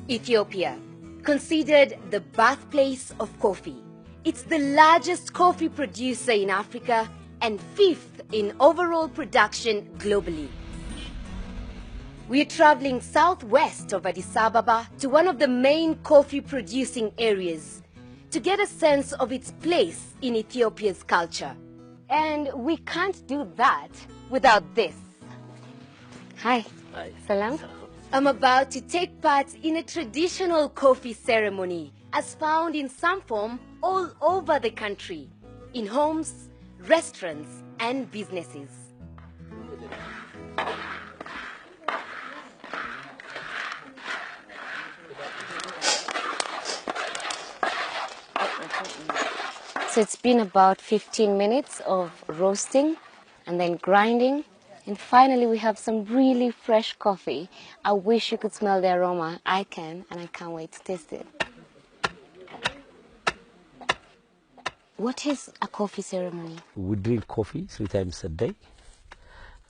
Ethiopia, considered the birthplace of coffee. It's the largest coffee producer in Africa and fifth in overall production globally. We are traveling southwest of Addis Ababa to one of the main coffee producing areas to get a sense of its place in Ethiopia's culture. And we can't do that without this. Hi. Hi. Salam. I'm about to take part in a traditional coffee ceremony as found in some form all over the country, in homes, restaurants, and businesses. So it's been about 15 minutes of roasting and then grinding. And finally, we have some really fresh coffee. I wish you could smell the aroma. I can, and I can't wait to taste it. What is a coffee ceremony? We drink coffee 3 times a day.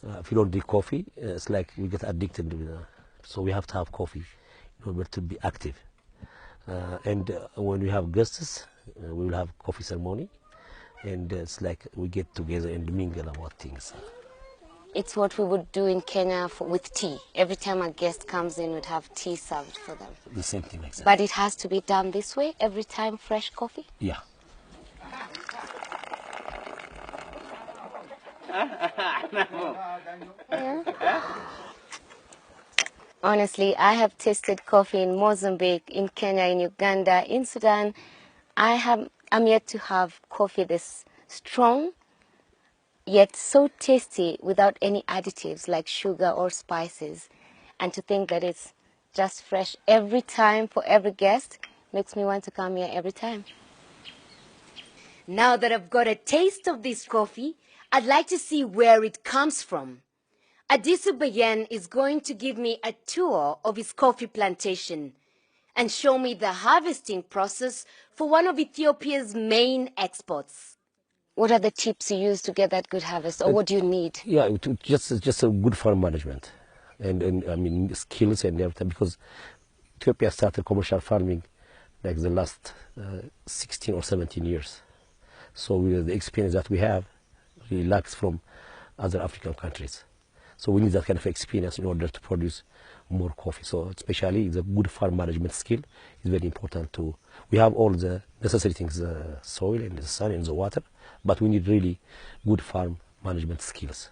If you don't drink coffee, it's like we get addicted to it. So we have to have coffee in order to be active. And when we have guests, we will have coffee ceremony. And it's like we get together and mingle about things. It's what we would do in Kenya with tea. Every time a guest comes in, we'd have tea served for them. The same thing like that. But it has to be done this way every time, fresh coffee? Yeah. Yeah. Honestly, I have tasted coffee in Mozambique, in Kenya, in Uganda, in Sudan. I'm yet to have coffee this strong, yet so tasty without any additives like sugar or spices. And to think that it's just fresh every time for every guest makes me want to come here every time. Now that I've got a taste of this coffee, I'd like to see where it comes from. Adisu Bayen is going to give me a tour of his coffee plantation and show me the harvesting process for one of Ethiopia's main exports. What are the tips you use to get that good harvest, or what do you need? Yeah, just a good farm management, and I mean skills and everything, because Ethiopia started commercial farming like the last 16 or 17 years. So the experience that we have really lacks from other African countries. So we need that kind of experience in order to produce more coffee. So especially the good farm management skill is very important too. We have all the necessary things, the soil and the sun and the water, but we need really good farm management skills.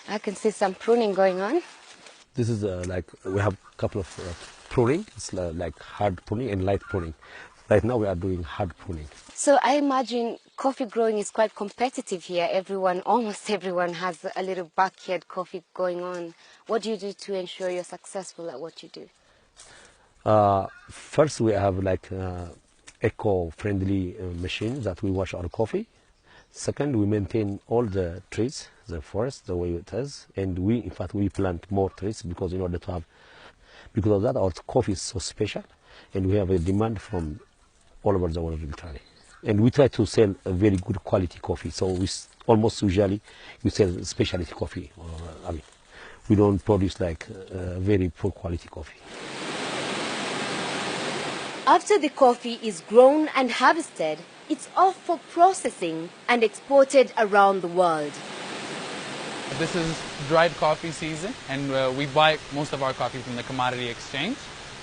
I can see some pruning going on. This is like, we have a couple of pruning. It's like hard pruning and light pruning. Right now we are doing hard pruning. So I imagine coffee growing is quite competitive here. Almost everyone has a little backyard coffee going on. What do you do to ensure you're successful at what you do? First we have like eco-friendly machines that we wash our coffee. Second, we maintain all the trees, the forest, the way it is. And in fact, we plant more trees because in order to have, because of that, our coffee is so special. And we have a demand from all over the world literally. And we try to sell a very good quality coffee. So we almost usually we sell specialty coffee. I mean, we don't produce like very poor quality coffee. After the coffee is grown and harvested, it's off for processing and exported around the world. This is dried coffee season, and we buy most of our coffee from the commodity exchange,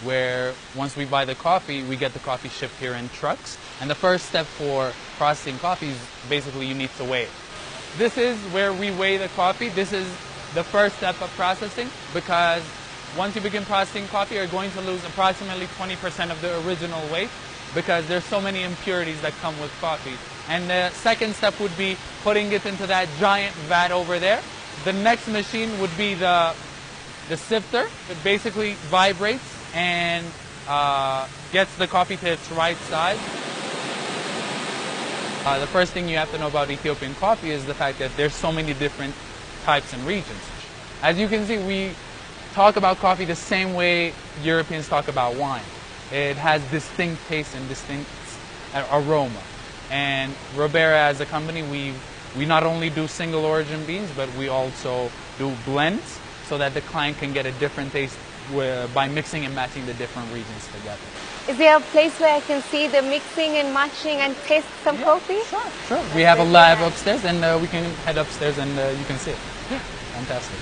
where once we buy the coffee, we get the coffee shipped here in trucks. And the first step for processing coffee is basically you need to weigh it. This is where we weigh the coffee. This is the first step of processing, because once you begin processing coffee, you're going to lose approximately 20% of the original weight because there's so many impurities that come with coffee. And the second step would be putting it into that giant vat over there. The next machine would be the sifter. It basically vibrates and gets the coffee to its right size. The first thing you have to know about Ethiopian coffee is the fact that there's so many different types and regions. As you can see, we talk about coffee the same way Europeans talk about wine. It has distinct taste and distinct aroma. And Robera as a company, we not only do single origin beans, but we also do blends so that the client can get a different taste by mixing and matching the different regions together. Is there a place where I can see the mixing and matching and taste some coffee? Sure. We have a lab upstairs, and we can head upstairs and you can see it. Yeah, fantastic.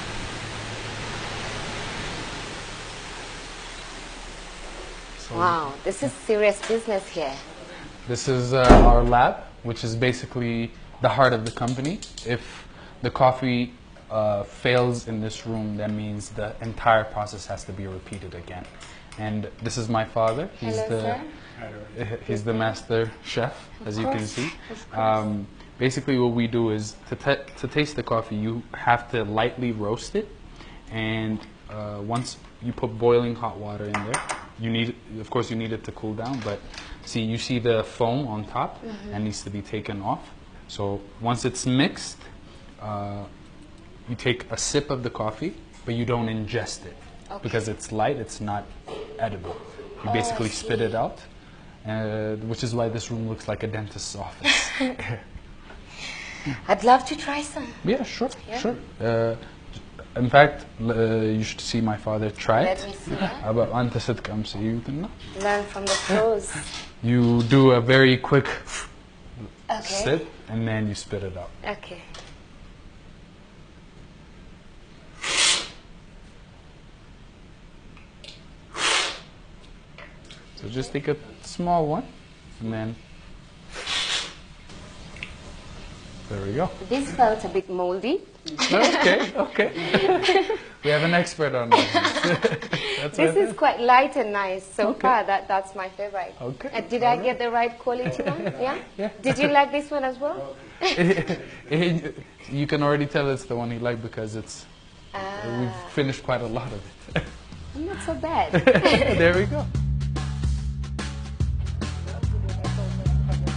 So Wow, this is serious business here. this is our lab, which is basically the heart of the company. If the coffee fails in this room, that means the entire process has to be repeated again. And this is my father. He's the master chef, as you can see. Basically, what we do is to taste the coffee, you have to lightly roast it, and once you put boiling hot water in there, of course, you need it to cool down. But you see the foam on top, that needs to be taken off. So once it's mixed, you take a sip of the coffee, but you don't ingest it. Okay. Because it's light, it's not edible. You basically spit it out, which is why this room looks like a dentist's office. I'd love to try some. Yeah, sure. In fact, you should see my father try it. Let me see that. أنت صدق أمس you can Learn from the pros. You do a very quick Okay. sip, and then you spit it out. Okay. So just take a small one, and then there we go. This felt a bit moldy. Okay. We have an expert on that. This is quite light and nice. So far, that's my favorite. Okay. Did I get the right quality one? Yeah? Did you like this one as well? You can already tell it's the one he liked because it's we've finished quite a lot of it. Not so bad. There we go.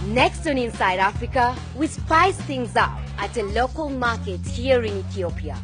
Next on Inside Africa, we spice things up at a local market here in Ethiopia.